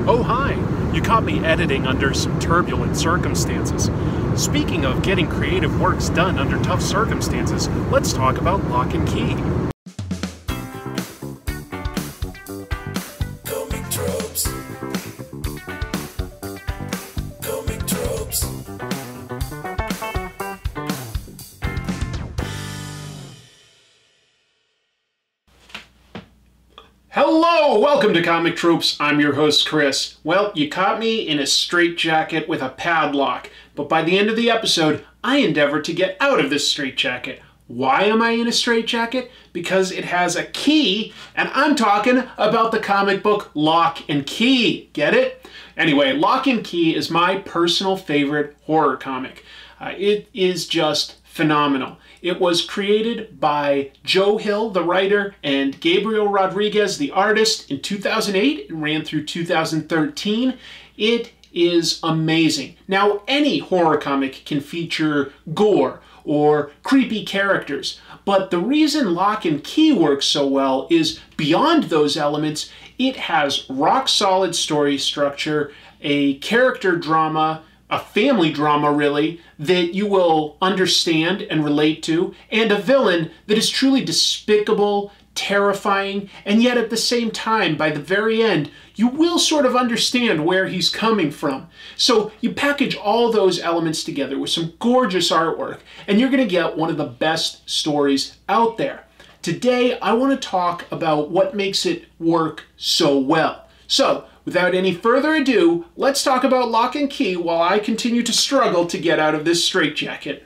Oh hi, you caught me editing under some turbulent circumstances. Speaking of getting creative works done under tough circumstances, let's talk about Lock and Key. Comic tropes. Comic tropes. Hello, welcome to Comic Tropes. I'm your host, Chris. Well, you caught me in a straitjacket with a padlock, but by the end of the episode, I endeavor to get out of this straitjacket. Why am I in a straitjacket? Because it has a key, and I'm talking about the comic book Lock and Key. Get it? Anyway, Lock and Key is my personal favorite horror comic. It is just phenomenal. It was created by Joe Hill, the writer, and Gabriel Rodriguez, the artist, in 2008 and ran through 2013. It is amazing. Now, any horror comic can feature gore or creepy characters, but the reason Lock and Key works so well is beyond those elements, it has rock-solid story structure, a character drama, a family drama really, that you will understand and relate to, and a villain that is truly despicable, terrifying, and yet at the same time, by the very end, you will sort of understand where he's coming from. So you package all those elements together with some gorgeous artwork, and you're going to get one of the best stories out there. Today, I want to talk about what makes it work so well. So, without any further ado, let's talk about Lock and Key while I continue to struggle to get out of this straitjacket.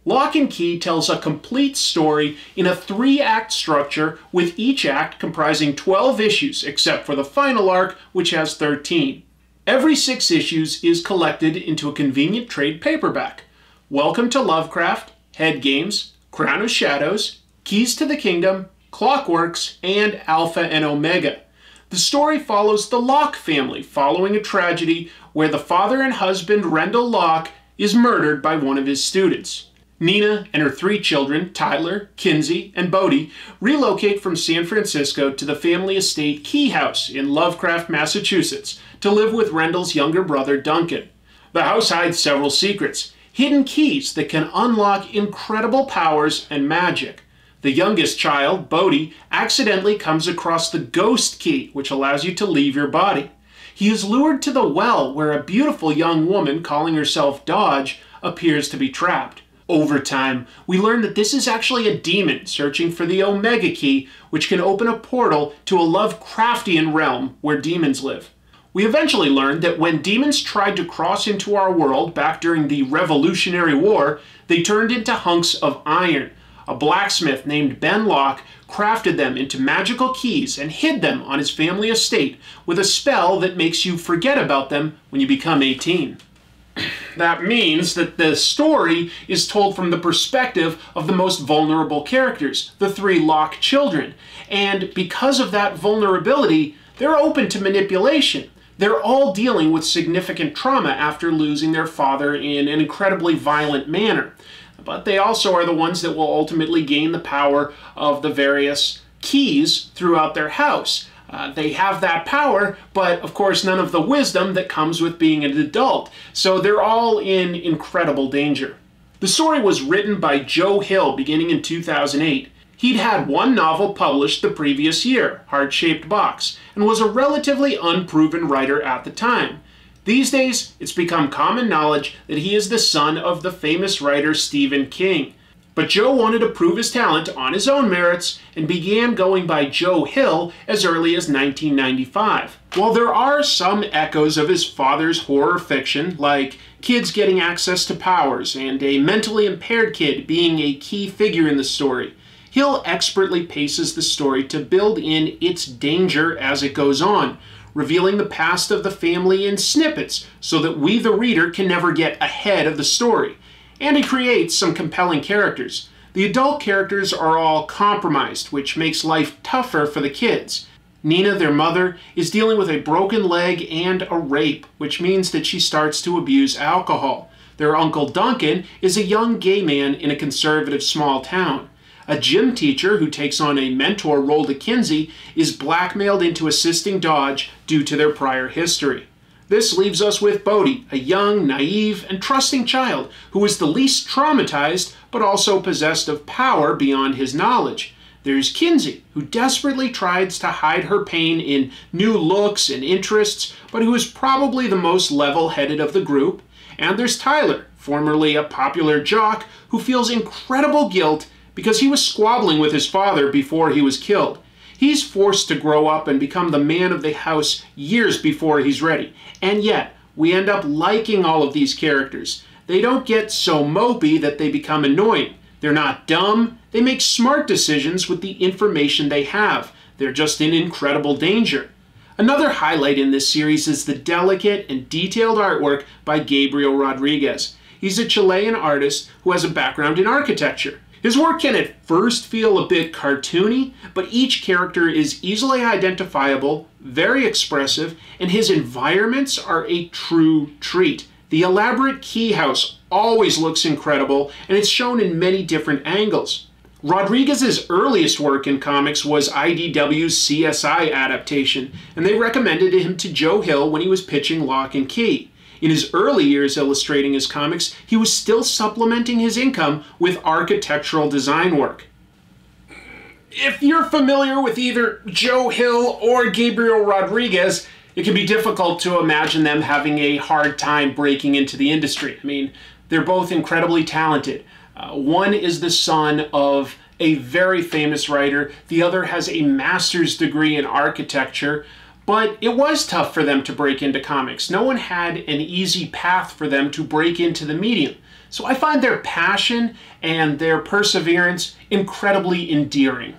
Lock and Key tells a complete story in a 3-act structure, with each act comprising 12 issues, except for the final arc, which has 13. Every 6 issues is collected into a convenient trade paperback. Welcome to Lovecraft, Head Games, Crown of Shadows, Keys to the Kingdom, Clockworks, and Alpha and Omega. The story follows the Locke family following a tragedy where the father and husband, Rendell Locke, is murdered by one of his students. Nina and her 3 children, Tyler, Kinsey, and Bodie, relocate from San Francisco to the family estate Key House in Lovecraft, Massachusetts, to live with Rendell's younger brother, Duncan. The house hides several secrets, hidden keys that can unlock incredible powers and magic. The youngest child, Bodie, accidentally comes across the ghost key, which allows you to leave your body. He is lured to the well, where a beautiful young woman calling herself Dodge appears to be trapped. Over time, we learn that this is actually a demon searching for the Omega Key, which can open a portal to a Lovecraftian realm where demons live. We eventually learn that when demons tried to cross into our world back during the Revolutionary War, they turned into hunks of iron. A blacksmith named Ben Locke crafted them into magical keys and hid them on his family estate with a spell that makes you forget about them when you become 18. That means that the story is told from the perspective of the most vulnerable characters, the 3 Locke children. And because of that vulnerability, they're open to manipulation. They're all dealing with significant trauma after losing their father in an incredibly violent manner. But they also are the ones that will ultimately gain the power of the various keys throughout their house. They have that power, but of course none of the wisdom that comes with being an adult. So they're all in incredible danger. The story was written by Joe Hill beginning in 2008. He'd had 1 novel published the previous year, Heart-Shaped Box, and was a relatively unproven writer at the time. These days, it's become common knowledge that he is the son of the famous writer Stephen King. But Joe wanted to prove his talent on his own merits and began going by Joe Hill as early as 1995. While there are some echoes of his father's horror fiction, like kids getting access to powers and a mentally impaired kid being a key figure in the story, Hill expertly paces the story to build in its danger as it goes on, revealing the past of the family in snippets so that we, the reader, can never get ahead of the story. And he creates some compelling characters. The adult characters are all compromised, which makes life tougher for the kids. Nina, their mother, is dealing with a broken leg and a rape, which means that she starts to abuse alcohol. Their uncle Duncan is a young gay man in a conservative small town. A gym teacher who takes on a mentor role to Kinsey is blackmailed into assisting Dodge due to their prior history. This leaves us with Bodhi, a young, naive, and trusting child who is the least traumatized but also possessed of power beyond his knowledge. There's Kinsey, who desperately tries to hide her pain in new looks and interests, but who is probably the most level-headed of the group. And there's Tyler, formerly a popular jock, who feels incredible guilt because he was squabbling with his father before he was killed. He's forced to grow up and become the man of the house years before he's ready. And yet, we end up liking all of these characters. They don't get so mopey that they become annoying. They're not dumb. They make smart decisions with the information they have. They're just in incredible danger. Another highlight in this series is the delicate and detailed artwork by Gabriel Rodriguez. He's a Chilean artist who has a background in architecture. His work can at first feel a bit cartoony, but each character is easily identifiable, very expressive, and his environments are a true treat. The elaborate key house always looks incredible, and it's shown in many different angles. Rodriguez's earliest work in comics was IDW's CSI adaptation, and they recommended him to Joe Hill when he was pitching Lock and Key. In his early years illustrating his comics, he was still supplementing his income with architectural design work. If you're familiar with either Joe Hill or Gabriel Rodriguez, it can be difficult to imagine them having a hard time breaking into the industry. I mean, they're both incredibly talented. One is the son of a very famous writer. The other has a master's degree in architecture. But it was tough for them to break into comics. No one had an easy path for them to break into the medium. So I find their passion and their perseverance incredibly endearing.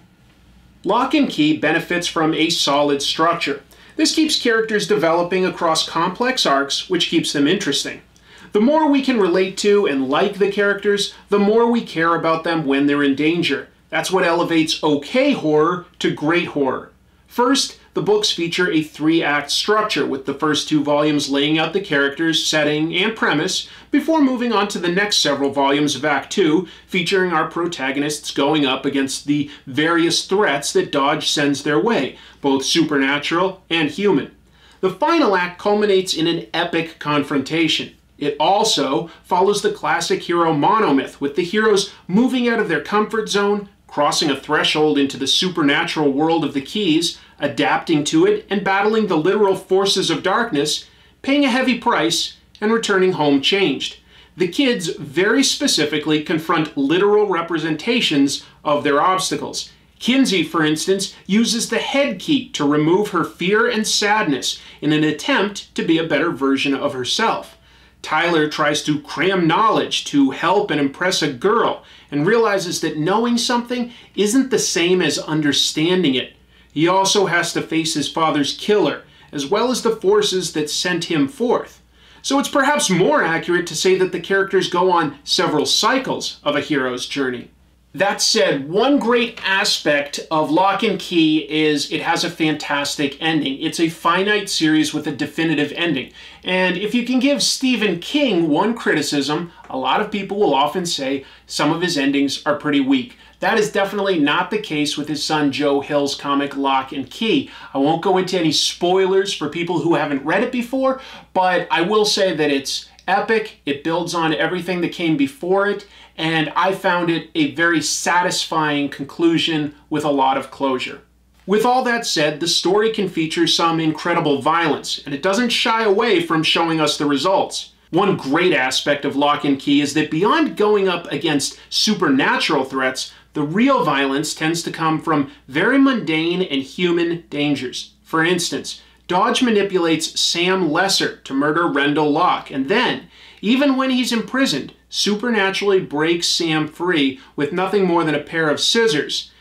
Lock and Key benefits from a solid structure. This keeps characters developing across complex arcs, which keeps them interesting. The more we can relate to and like the characters, the more we care about them when they're in danger. That's what elevates okay horror to great horror. First, the books feature a 3-act structure, with the first 2 volumes laying out the characters, setting, and premise, before moving on to the next several volumes of Act 2, featuring our protagonists going up against the various threats that Dodge sends their way, both supernatural and human. The final act culminates in an epic confrontation. It also follows the classic hero monomyth, with the heroes moving out of their comfort zone, crossing a threshold into the supernatural world of the Keys, adapting to it and battling the literal forces of darkness, paying a heavy price, and returning home changed. The kids very specifically confront literal representations of their obstacles. Kinsey, for instance, uses the head key to remove her fear and sadness in an attempt to be a better version of herself. Tyler tries to cram knowledge to help and impress a girl and realizes that knowing something isn't the same as understanding it. He also has to face his father's killer, as well as the forces that sent him forth. So it's perhaps more accurate to say that the characters go on several cycles of a hero's journey. That said, one great aspect of Lock and Key is it has a fantastic ending. It's a finite series with a definitive ending. And if you can give Stephen King one criticism, a lot of people will often say some of his endings are pretty weak. That is definitely not the case with his son Joe Hill's comic Lock and Key. I won't go into any spoilers for people who haven't read it before, but I will say that it's epic, it builds on everything that came before it, and I found it a very satisfying conclusion with a lot of closure. With all that said, the story can feature some incredible violence, and it doesn't shy away from showing us the results. One great aspect of Lock and Key is that beyond going up against supernatural threats, the real violence tends to come from very mundane and human dangers. For instance, Dodge manipulates Sam Lesser to murder Rendell Locke, and then, even when he's imprisoned, supernaturally breaks Sam free with nothing more than a pair of scissors.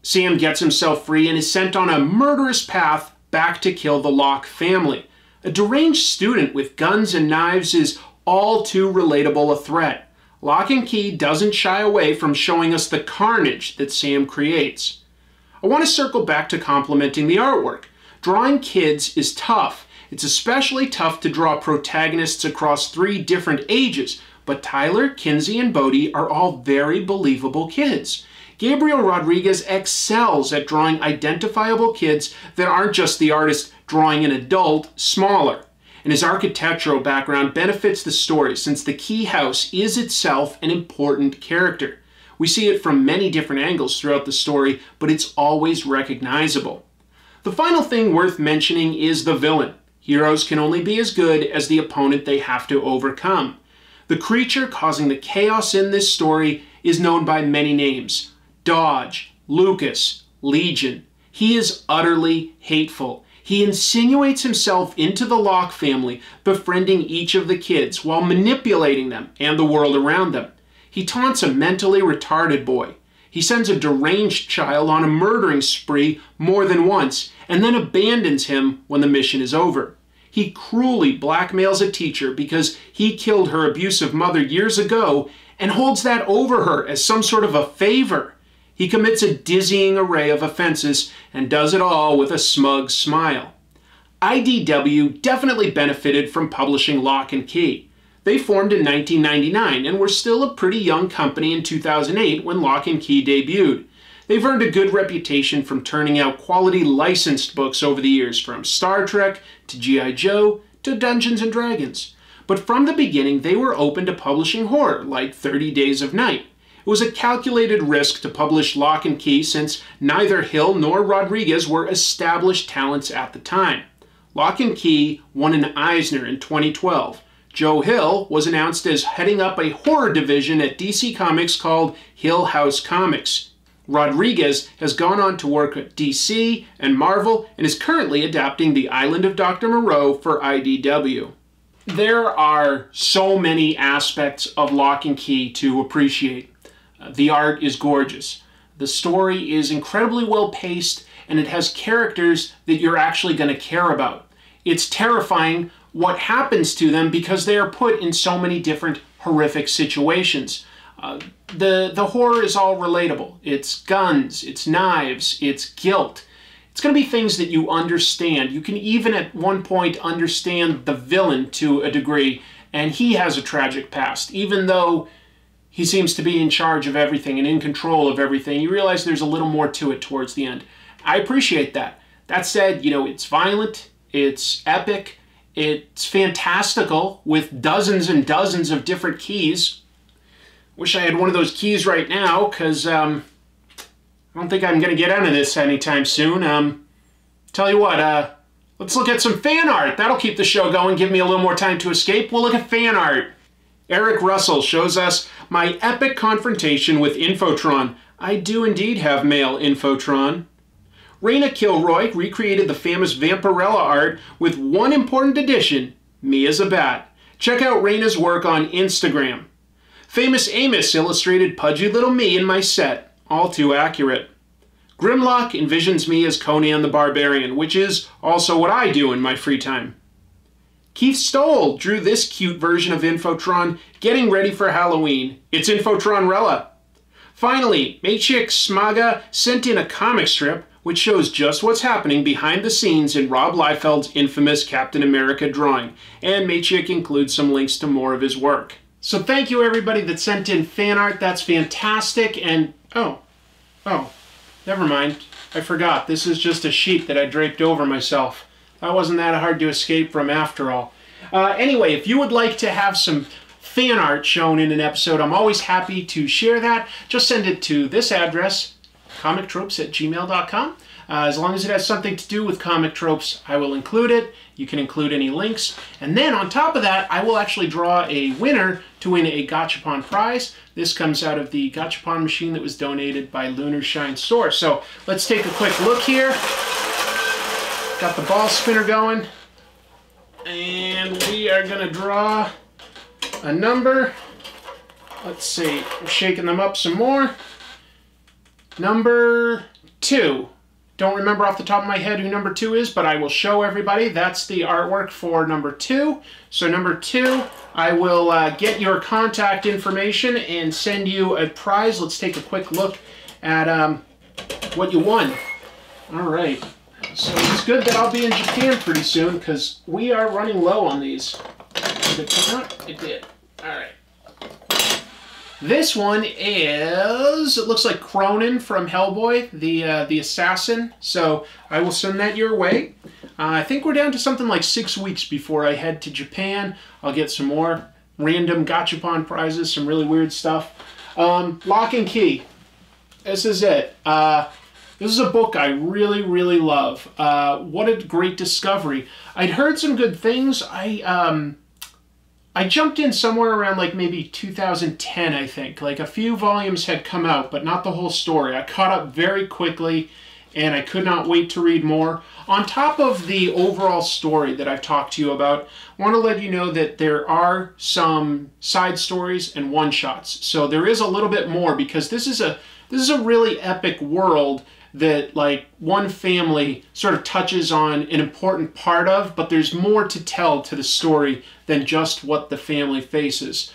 Sam gets himself free and is sent on a murderous path back to kill the Locke family. A deranged student with guns and knives is all too relatable a threat. Lock and Key doesn't shy away from showing us the carnage that Sam creates. I want to circle back to complimenting the artwork. Drawing kids is tough. It's especially tough to draw protagonists across 3 different ages, but Tyler, Kinsey, and Bodhi are all very believable kids. Gabriel Rodriguez excels at drawing identifiable kids that aren't just the artist drawing an adult smaller. And his architectural background benefits the story since the Key house is itself an important character. We see it from many different angles throughout the story, but it's always recognizable. The final thing worth mentioning is the villain. Heroes can only be as good as the opponent they have to overcome. The creature causing the chaos in this story is known by many names. Dodge, Lucas, Legion. He is utterly hateful. He insinuates himself into the Locke family, befriending each of the kids while manipulating them and the world around them. He taunts a mentally retarded boy. He sends a deranged child on a murdering spree more than once and then abandons him when the mission is over. He cruelly blackmails a teacher because he killed her abusive mother years ago and holds that over her as some sort of a favor. He commits a dizzying array of offenses and does it all with a smug smile. IDW definitely benefited from publishing Locke and Key. They formed in 1999 and were still a pretty young company in 2008 when Locke and Key debuted. They've earned a good reputation from turning out quality licensed books over the years, from Star Trek to G.I. Joe to Dungeons & Dragons. But from the beginning, they were open to publishing horror, like 30 Days of Night. It was a calculated risk to publish Locke and Key since neither Hill nor Rodriguez were established talents at the time. Locke and Key won an Eisner in 2012. Joe Hill was announced as heading up a horror division at DC Comics called Hill House Comics. Rodriguez has gone on to work at DC and Marvel and is currently adapting The Island of Dr. Moreau for IDW. There are so many aspects of Locke and Key to appreciate. The art is gorgeous. The story is incredibly well paced, and it has characters that you're actually going to care about. It's terrifying what happens to them because they are put in so many different horrific situations. The horror is all relatable. It's guns, it's knives, it's guilt. It's going to be things that you understand. You can even at one point understand the villain to a degree, and he has a tragic past. Even though he seems to be in charge of everything and in control of everything, you realize there's a little more to it towards the end. I appreciate that. That said, it's violent, it's epic, it's fantastical with dozens and dozens of different keys. Wish I had one of those keys right now, because I don't think I'm going to get out of this anytime soon. Tell you what, let's look at some fan art. That'll keep the show going, give me a little more time to escape. We'll look at fan art. Eric Russell shows us my epic confrontation with Infotron. I do indeed have male Infotron. Raina Kilroy recreated the famous Vampirella art with one important addition, me as a bat. Check out Raina's work on Instagram. Famous Amos illustrated pudgy little me in my set. All too accurate. Grimlock envisions me as Conan the Barbarian, which is also what I do in my free time. Keith Stoll drew this cute version of Infotron getting ready for Halloween. It's Infotronrella. Finally, Maciek Smaga sent in a comic strip which shows just what's happening behind the scenes in Rob Liefeld's infamous Captain America drawing, and Maciek includes some links to more of his work. So thank you everybody that sent in fan art, that's fantastic, and oh, never mind, I forgot, this is just a sheet that I draped over myself. That wasn't that hard to escape from after all. Anyway, if you would like to have some fan art shown in an episode, I'm always happy to share that. Just send it to this address, comictropes@gmail.com. As long as it has something to do with comic tropes, I will include it. You can include any links. And then on top of that, I will actually draw a winner to win a Gachapon prize. This comes out of the Gachapon machine that was donated by Lunar Shine Source. So let's take a quick look here. Got the ball spinner going. And we are going to draw a number. Let's see. I'm shaking them up some more. Number 2. Don't remember off the top of my head who number 2 is, but I will show everybody. That's the artwork for number 2. So number 2, I will get your contact information and send you a prize. Let's take a quick look at what you won. All right. So it's good that I'll be in Japan pretty soon because we are running low on these. Did it come out? It did. All right. This one is, it looks like Cronin from Hellboy, the assassin. So I will send that your way. I think we're down to something like 6 weeks before I head to Japan. I'll get some more random Gachapon prizes, some really weird stuff. Lock and Key. This is it. This is a book I really, really love. What a great discovery. I'd heard some good things. I jumped in somewhere around like maybe 2010, I think. Like a few volumes had come out, but not the whole story. I caught up very quickly, and I could not wait to read more. On top of the overall story that I've talked to you about, I want to let you know that there are some side stories and one-shots. So there is a little bit more, because this is a really epic world that like one family sort of touches on an important part of, but there's more to tell to the story than just what the family faces.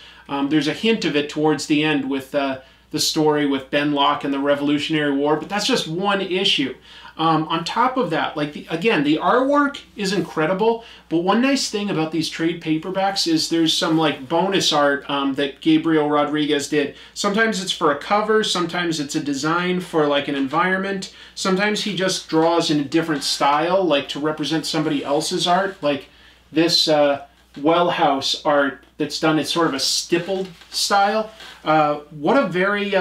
There's a hint of it towards the end with the story with Ben Locke and the Revolutionary War, but that's just one issue. On top of that, like the artwork is incredible, but one nice thing about these trade paperbacks is there's some like bonus art that Gabriel Rodriguez did. Sometimes it's for a cover, sometimes it's a design for like an environment, sometimes he just draws in a different style, like to represent somebody else's art, like this Wellhouse art that's done in sort of a stippled style. What a very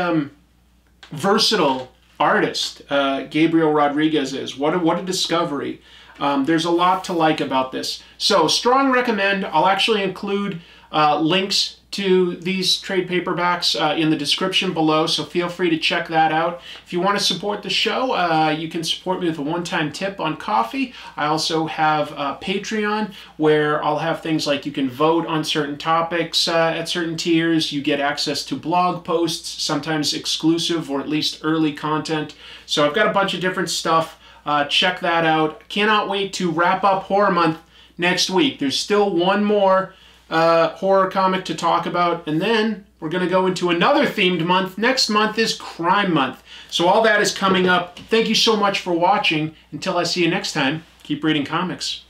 versatile artist Gabriel Rodriguez is. What a discovery. There's a lot to like about this. So strong recommend. I'll actually include links to these trade paperbacks in the description below, so feel free to check that out. If you want to support the show, you can support me with a one-time tip on coffee. I also have Patreon, where I'll have things like you can vote on certain topics at certain tiers. You get access to blog posts, sometimes exclusive or at least early content. So I've got a bunch of different stuff. Check that out. Cannot wait to wrap up Horror Month next week. There's still one more horror comic to talk about, and then we're going to go into another themed month. Next month is Crime Month. So all that is coming up. Thank you so much for watching. Until I see you next time, keep reading comics.